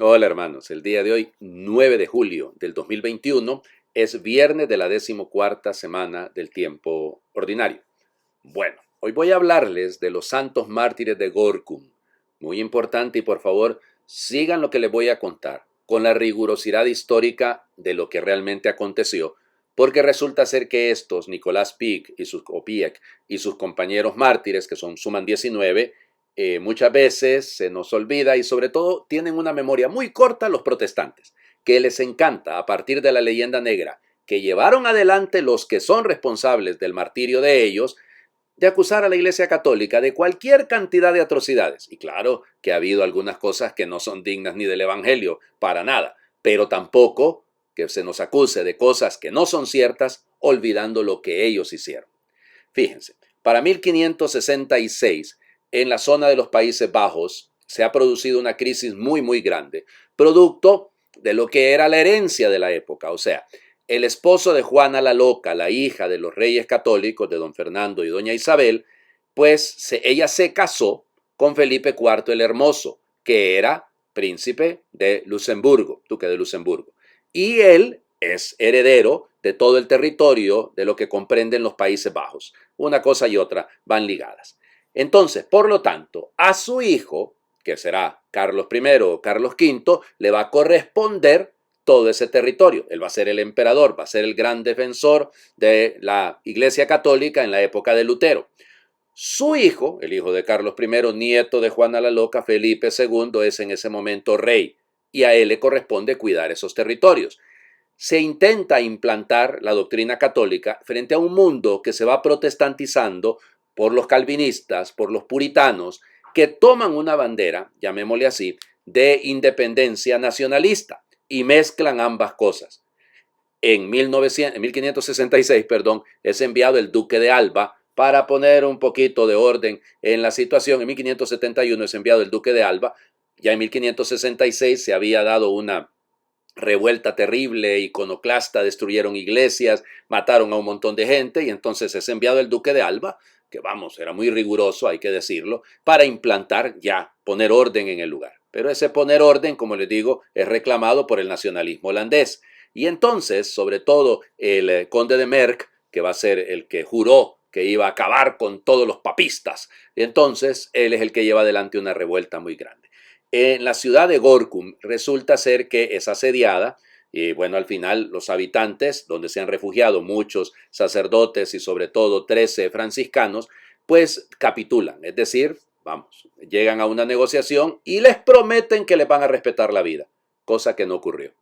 Hola hermanos, el día de hoy, 9 de julio del 2021, es viernes de la 14ª semana del tiempo ordinario. Bueno, hoy voy a hablarles de los santos mártires de Gorkum. Muy importante y por favor sigan lo que les voy a contar con la rigurosidad histórica de lo que realmente aconteció, porque resulta ser que estos, Nicolás Pick o Piek y sus compañeros mártires, que suman 19, muchas veces se nos olvida y sobre todo tienen una memoria muy corta los protestantes, que les encanta a partir de la leyenda negra que llevaron adelante los que son responsables del martirio de ellos, de acusar a la Iglesia Católica de cualquier cantidad de atrocidades. Y claro que ha habido algunas cosas que no son dignas ni del Evangelio, para nada, pero tampoco que se nos acuse de cosas que no son ciertas, olvidando lo que ellos hicieron. Fíjense, para 1566, en la zona de los Países Bajos, se ha producido una crisis muy grande, producto de lo que era la herencia de la época, o sea, el esposo de Juana la Loca, la hija de los reyes católicos de don Fernando y doña Isabel, pues ella se casó con Felipe IV el Hermoso, que era príncipe de Luxemburgo, duque de Luxemburgo. Y él es heredero de todo el territorio de lo que comprenden los Países Bajos. Una cosa y otra van ligadas. Entonces, por lo tanto, a su hijo, que será Carlos I o Carlos V, le va a corresponder todo ese territorio. Él va a ser el emperador, va a ser el gran defensor de la Iglesia Católica en la época de Lutero. Su hijo, el hijo de Carlos I, nieto de Juana la Loca, Felipe II, es en ese momento rey y a él le corresponde cuidar esos territorios. Se intenta implantar la doctrina católica frente a un mundo que se va protestantizando por los calvinistas, por los puritanos, que toman una bandera, llamémosle así, de independencia nacionalista y mezclan ambas cosas. En 1566, es enviado el duque de Alba para poner un poquito de orden en la situación. En 1571 es enviado el duque de Alba. Ya en 1566 se había dado una revuelta terrible, iconoclasta, destruyeron iglesias, mataron a un montón de gente y entonces es enviado el duque de Alba, que vamos, era muy riguroso, hay que decirlo, para implantar ya, poner orden en el lugar. Pero ese poner orden, como les digo, es reclamado por el nacionalismo holandés. Y entonces, sobre todo, el conde de Merck, que va a ser el que juró que iba a acabar con todos los papistas, y entonces él es el que lleva adelante una revuelta muy grande. En la ciudad de Gorkum resulta ser que es asediada y bueno, al final los habitantes, donde se han refugiado muchos sacerdotes y sobre todo 13 franciscanos, pues capitulan, es decir, vamos, llegan a una negociación y les prometen que les van a respetar la vida, cosa que no ocurrió.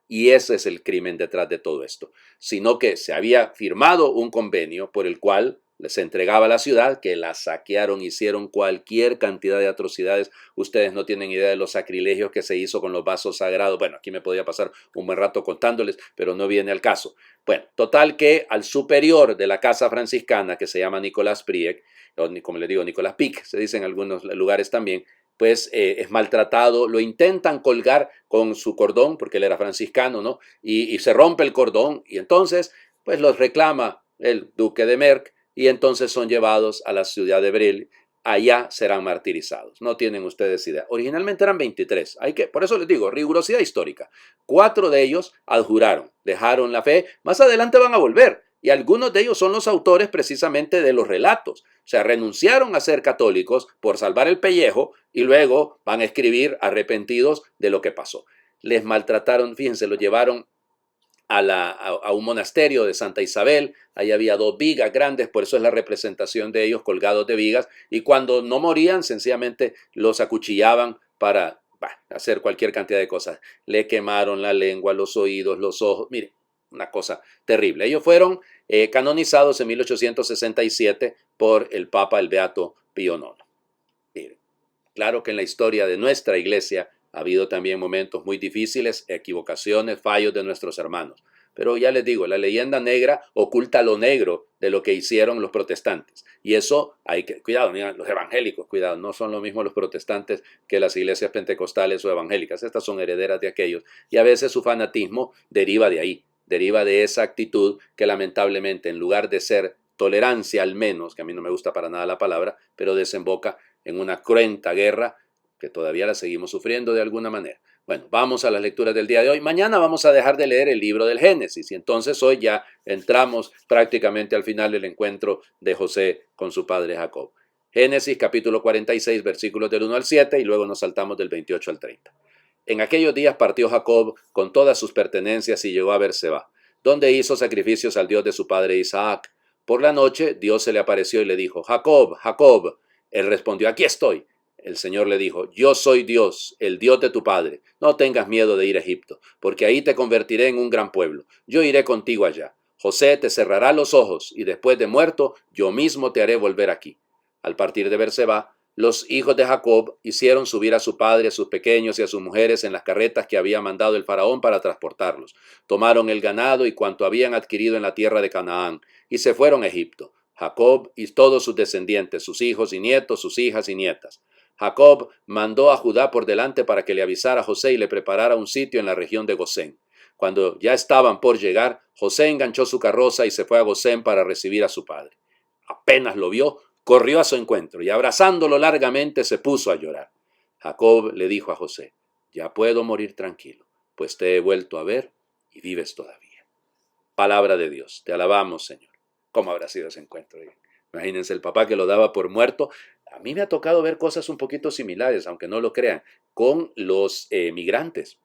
Y ese es el crimen detrás de todo esto, sino que se había firmado un convenio por el cual les entregaba la ciudad, que la saquearon, hicieron cualquier cantidad de atrocidades. Ustedes no tienen idea de los sacrilegios que se hizo con los vasos sagrados. Bueno, aquí me podría pasar un buen rato contándoles, pero no viene al caso. Bueno, total que al superior de la casa franciscana, que se llama Nicolás Priek, o como le digo, Nicolás Pick, se dice en algunos lugares también, pues es maltratado, lo intentan colgar con su cordón, porque él era franciscano, ¿no? Y se rompe el cordón, y entonces, pues los reclama el duque de Merck, y entonces son llevados a la ciudad de Bril. Allá serán martirizados. No tienen ustedes idea. Originalmente eran 23. Por eso les digo, rigurosidad histórica. 4 de ellos adjuraron, dejaron la fe. Más adelante van a volver. Y algunos de ellos son los autores precisamente de los relatos. O sea, renunciaron a ser católicos por salvar el pellejo y luego van a escribir arrepentidos de lo que pasó. Les maltrataron, fíjense, los llevaron a un monasterio de Santa Isabel. Ahí había 2 vigas grandes, por eso es la representación de ellos colgados de vigas, y cuando no morían sencillamente los acuchillaban para hacer cualquier cantidad de cosas. Le quemaron la lengua, los oídos, los ojos, miren, una cosa terrible. Ellos fueron canonizados en 1867 por el Papa, el Beato Pío IX. Miren, claro que en la historia de nuestra iglesia ha habido también momentos muy difíciles, equivocaciones, fallos de nuestros hermanos. Pero ya les digo, la leyenda negra oculta lo negro de lo que hicieron los protestantes. Y eso hay que, cuidado, los evangélicos, cuidado, no son lo mismo los protestantes que las iglesias pentecostales o evangélicas. Estas son herederas de aquellos. Y a veces su fanatismo deriva de ahí, deriva de esa actitud que lamentablemente en lugar de ser tolerancia al menos, que a mí no me gusta para nada la palabra, pero desemboca en una cruenta guerra que todavía la seguimos sufriendo de alguna manera. Bueno, vamos a las lecturas del día de hoy. Mañana vamos a dejar de leer el libro del Génesis y entonces hoy ya entramos prácticamente al final del encuentro de José con su padre Jacob. Génesis capítulo 46 versículos del 1 al 7 y luego nos saltamos del 28 al 30. En aquellos días partió Jacob con todas sus pertenencias y llegó a Berseba, donde hizo sacrificios al Dios de su padre Isaac. Por la noche Dios se le apareció y le dijo: Jacob, Jacob. Él respondió: aquí estoy. El Señor le dijo: yo soy Dios, el Dios de tu padre. No tengas miedo de ir a Egipto, porque ahí te convertiré en un gran pueblo. Yo iré contigo allá. José te cerrará los ojos, y después de muerto, yo mismo te haré volver aquí. Al partir de Berseba, los hijos de Jacob hicieron subir a su padre, a sus pequeños y a sus mujeres en las carretas que había mandado el faraón para transportarlos. Tomaron el ganado y cuanto habían adquirido en la tierra de Canaán, y se fueron a Egipto. Jacob y todos sus descendientes, sus hijos y nietos, sus hijas y nietas. Jacob mandó a Judá por delante para que le avisara a José y le preparara un sitio en la región de Gosén. Cuando ya estaban por llegar, José enganchó su carroza y se fue a Gosén para recibir a su padre. Apenas lo vio, corrió a su encuentro y abrazándolo largamente se puso a llorar. Jacob le dijo a José: ya puedo morir tranquilo, pues te he vuelto a ver y vives todavía. Palabra de Dios, te alabamos, Señor. ¿Cómo habrá sido ese encuentro? Imagínense el papá que lo daba por muerto. A mí me ha tocado ver cosas un poquito similares, aunque no lo crean, con los migrantes.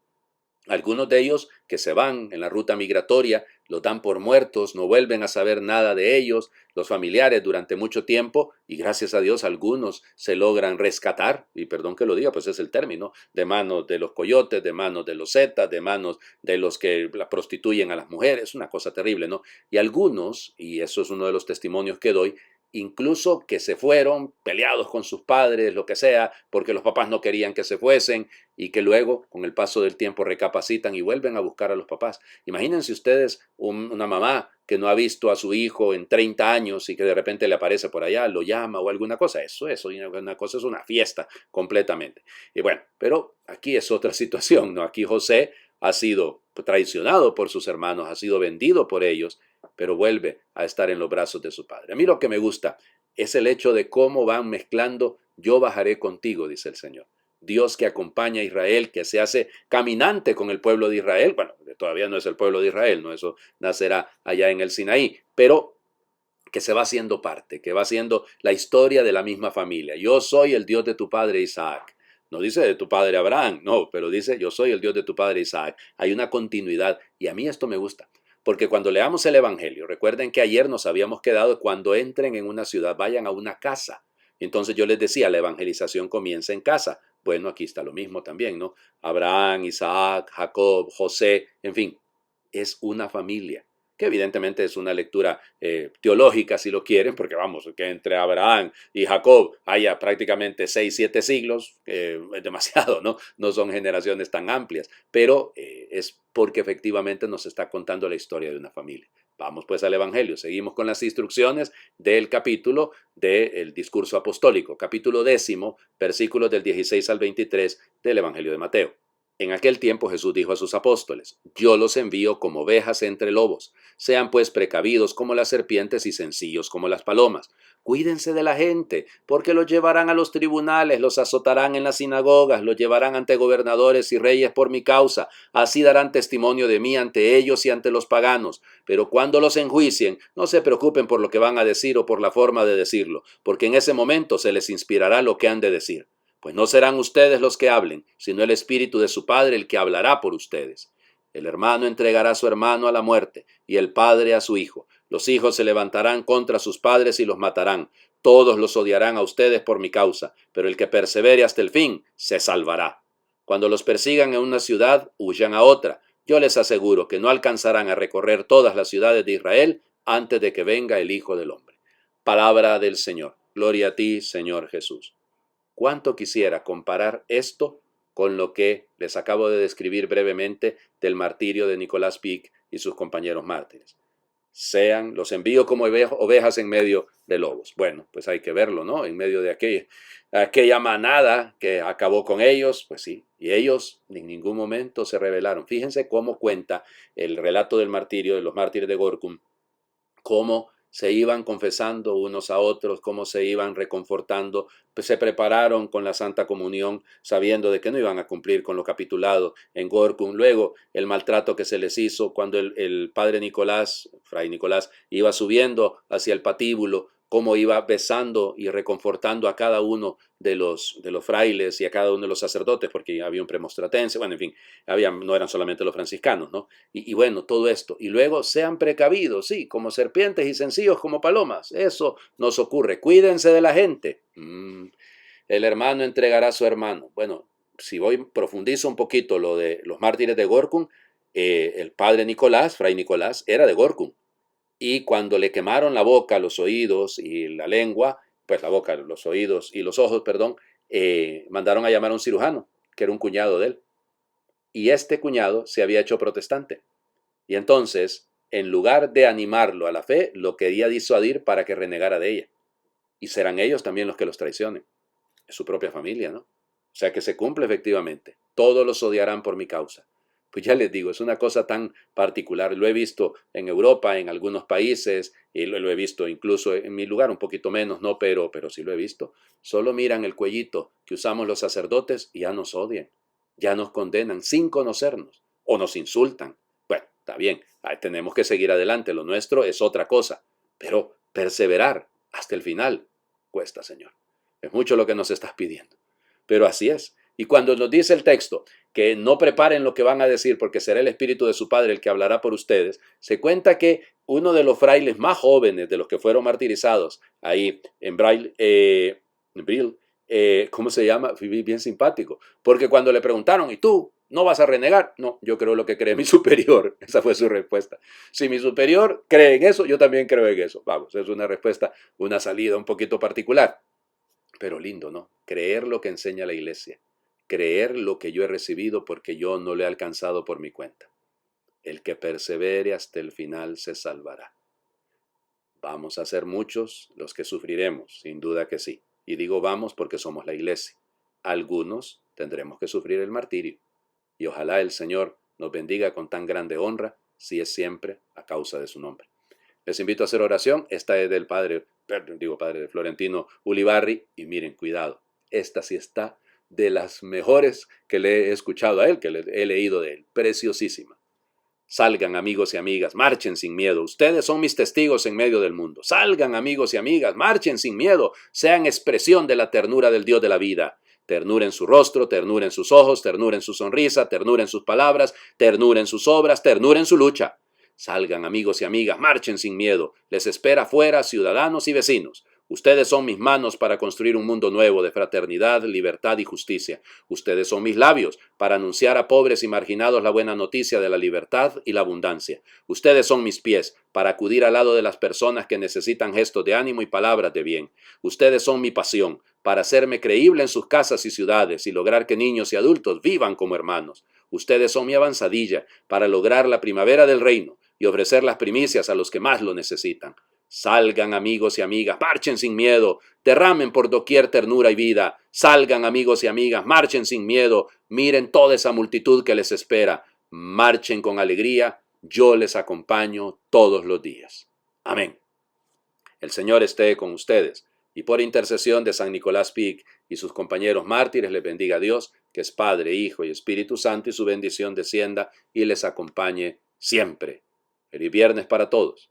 Algunos de ellos que se van en la ruta migratoria, los dan por muertos, no vuelven a saber nada de ellos, los familiares durante mucho tiempo, y gracias a Dios algunos se logran rescatar, y perdón que lo diga, pues es el término, de manos de los coyotes, de manos de los zetas, de manos de los que la prostituyen a las mujeres, una cosa terrible, ¿no? Y algunos, y eso es uno de los testimonios que doy, incluso que se fueron peleados con sus padres, lo que sea, porque los papás no querían que se fuesen, y que luego, con el paso del tiempo, recapacitan y vuelven a buscar a los papás. Imagínense ustedes una mamá que no ha visto a su hijo en 30 años y que de repente le aparece por allá, lo llama o alguna cosa. Eso una cosa es una fiesta completamente. Y bueno, pero aquí es otra situación, ¿no? Aquí José ha sido traicionado por sus hermanos, ha sido vendido por ellos, pero vuelve a estar en los brazos de su padre. A mí lo que me gusta es el hecho de cómo van mezclando: yo bajaré contigo, dice el Señor. Dios que acompaña a Israel, que se hace caminante con el pueblo de Israel. Bueno, todavía no es el pueblo de Israel, no, eso nacerá allá en el Sinaí, pero que se va haciendo parte, que va haciendo la historia de la misma familia. Yo soy el Dios de tu padre Isaac. No dice de tu padre Abraham, no, pero dice yo soy el Dios de tu padre Isaac. Hay una continuidad y a mí esto me gusta. Porque cuando leamos el Evangelio, recuerden que ayer nos habíamos quedado cuando entren en una ciudad, vayan a una casa. Entonces yo les decía, la evangelización comienza en casa. Bueno, aquí está lo mismo también, ¿no? Abraham, Isaac, Jacob, José, en fin, es una familia, que evidentemente es una lectura teológica, si lo quieren, porque vamos, que entre Abraham y Jacob haya prácticamente 6, 7 siglos, es demasiado, ¿no? No son generaciones tan amplias, pero es porque efectivamente nos está contando la historia de una familia. Vamos pues al Evangelio, seguimos con las instrucciones del capítulo del discurso apostólico, capítulo 10, versículos del 16 al 23 del Evangelio de Mateo. En aquel tiempo Jesús dijo a sus apóstoles: yo los envío como ovejas entre lobos. Sean pues precavidos como las serpientes y sencillos como las palomas. Cuídense de la gente, porque los llevarán a los tribunales, los azotarán en las sinagogas, los llevarán ante gobernadores y reyes por mi causa. Así darán testimonio de mí ante ellos y ante los paganos. Pero cuando los enjuicien, no se preocupen por lo que van a decir o por la forma de decirlo, porque en ese momento se les inspirará lo que han de decir. Pues no serán ustedes los que hablen, sino el Espíritu de su Padre el que hablará por ustedes. El hermano entregará a su hermano a la muerte, y el padre a su hijo. Los hijos se levantarán contra sus padres y los matarán. Todos los odiarán a ustedes por mi causa, pero el que persevere hasta el fin se salvará. Cuando los persigan en una ciudad, huyan a otra. Yo les aseguro que no alcanzarán a recorrer todas las ciudades de Israel antes de que venga el Hijo del Hombre. Palabra del Señor. Gloria a ti, Señor Jesús. ¿Cuánto quisiera comparar esto con lo que les acabo de describir brevemente del martirio de Nicolás Pic y sus compañeros mártires? Los envío como ovejas en medio de lobos. Bueno, pues hay que verlo, ¿no? En medio de aquella manada que acabó con ellos, pues sí, y ellos en ningún momento se rebelaron. Fíjense cómo cuenta el relato del martirio de los mártires de Gorkum, cómo se iban confesando unos a otros, cómo se iban reconfortando, pues se prepararon con la Santa Comunión, sabiendo de que no iban a cumplir con lo capitulado en Gorkum. Luego, el maltrato que se les hizo cuando el padre Nicolás, fray Nicolás, iba subiendo hacia el patíbulo, cómo iba besando y reconfortando a cada uno de los frailes y a cada uno de los sacerdotes, porque había un premostratense, bueno, en fin, no eran solamente los franciscanos, ¿no? Y bueno, todo esto. Y luego, sean precavidos, sí, como serpientes y sencillos como palomas. Eso nos ocurre. Cuídense de la gente. El hermano entregará a su hermano. Bueno, si profundizo un poquito lo de los mártires de Gorkum, el padre Nicolás, fray Nicolás, era de Gorkum. Y cuando le quemaron la boca, los oídos y la lengua, pues la boca, los oídos y los ojos, perdón, mandaron a llamar a un cirujano, que era un cuñado de él. Y este cuñado se había hecho protestante. Y entonces, en lugar de animarlo a la fe, lo quería disuadir para que renegara de ella. Y serán ellos también los que los traicionen. Es su propia familia, ¿no? O sea que se cumple efectivamente. Todos los odiarán por mi causa. Pues ya les digo, es una cosa tan particular. Lo he visto en Europa, en algunos países, y lo he visto incluso en mi lugar, un poquito menos, ¿no? Pero sí lo he visto. Solo miran el cuellito que usamos los sacerdotes y ya nos odian, ya nos condenan sin conocernos o nos insultan. Bueno, está bien, ahí tenemos que seguir adelante. Lo nuestro es otra cosa, pero perseverar hasta el final cuesta, Señor. Es mucho lo que nos estás pidiendo, pero así es. Y cuando nos dice el texto que no preparen lo que van a decir porque será el Espíritu de su Padre el que hablará por ustedes, se cuenta que uno de los frailes más jóvenes de los que fueron martirizados ahí en Bril, ¿cómo se llama? Fui bien simpático, porque cuando le preguntaron, ¿y tú no vas a renegar? No, yo creo lo que cree mi superior. Esa fue su respuesta. Si mi superior cree en eso, yo también creo en eso. Vamos, es una respuesta, una salida un poquito particular, pero lindo, ¿no? Creer lo que enseña la iglesia. Creer lo que yo he recibido porque yo no lo he alcanzado por mi cuenta. El que persevere hasta el final se salvará. Vamos a ser muchos los que sufriremos, sin duda que sí. Y digo vamos porque somos la iglesia. Algunos tendremos que sufrir el martirio. Y ojalá el Señor nos bendiga con tan grande honra, si es siempre a causa de su nombre. Les invito a hacer oración. Esta es del padre de Florentino Ulibarri. Y miren, cuidado, esta sí está de las mejores que le he escuchado a él, que he leído de él. Preciosísima. Salgan, amigos y amigas, marchen sin miedo. Ustedes son mis testigos en medio del mundo. Salgan, amigos y amigas, marchen sin miedo. Sean expresión de la ternura del Dios de la vida. Ternura en su rostro, ternura en sus ojos, ternura en su sonrisa, ternura en sus palabras, ternura en sus obras, ternura en su lucha. Salgan, amigos y amigas, marchen sin miedo. Les espera afuera ciudadanos y vecinos. Ustedes son mis manos para construir un mundo nuevo de fraternidad, libertad y justicia. Ustedes son mis labios para anunciar a pobres y marginados la buena noticia de la libertad y la abundancia. Ustedes son mis pies para acudir al lado de las personas que necesitan gestos de ánimo y palabras de bien. Ustedes son mi pasión para hacerme creíble en sus casas y ciudades y lograr que niños y adultos vivan como hermanos. Ustedes son mi avanzadilla para lograr la primavera del reino y ofrecer las primicias a los que más lo necesitan. Salgan, amigos y amigas, marchen sin miedo, derramen por doquier ternura y vida. Salgan, amigos y amigas, marchen sin miedo, miren toda esa multitud que les espera. Marchen con alegría, yo les acompaño todos los días. Amén. El Señor esté con ustedes, y por intercesión de San Nicolás Pic y sus compañeros mártires les bendiga a Dios, que es Padre, Hijo y Espíritu Santo, y su bendición descienda y les acompañe siempre. Feliz viernes para todos.